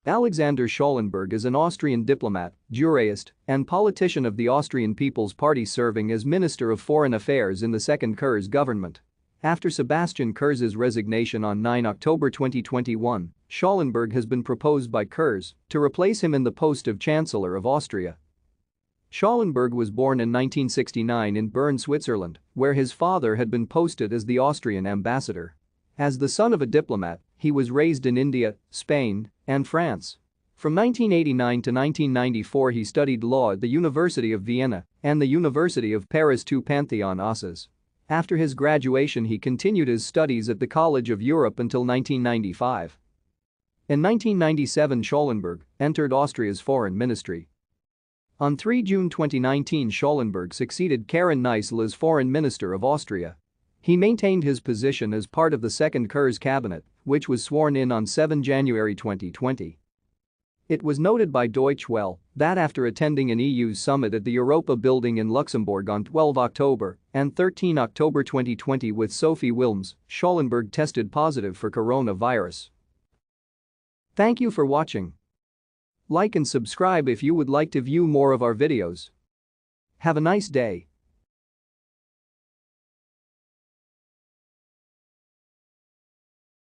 Alexander Schallenberg is an Austrian diplomat, jurist, and politician of the Austrian People's Party serving as Minister of Foreign Affairs in the Second Kurz government. After Sebastian Kurz's resignation on 9 October 2021, Schallenberg has been proposed by Kurz to replace him in the post of Chancellor of Austria. Schallenberg was born in 1969 in Bern, Switzerland, where his father had been posted as the Austrian ambassador. As the son of a diplomat, he was raised in India, Spain, and France. From 1989 to 1994 he studied law at the University of Vienna and the University of Paris II Panthéon Assas. After his graduation he continued his studies at the College of Europe until 1995. In 1997 Schallenberg entered Austria's foreign ministry. On 3 June 2019 Schallenberg succeeded Karin Kneißl as Foreign Minister of Austria. He maintained his position as part of the Second Kurz cabinet, which was sworn in on 7 January 2020. It was noted by Deutsche Welle that after attending an EU summit at the Europa building in Luxembourg on 12 October and 13 October 2020 with Sophie Wilms, Schallenberg tested positive for coronavirus. Thank you for watching. Like and subscribe if you would like to view more of our videos. Have a nice day.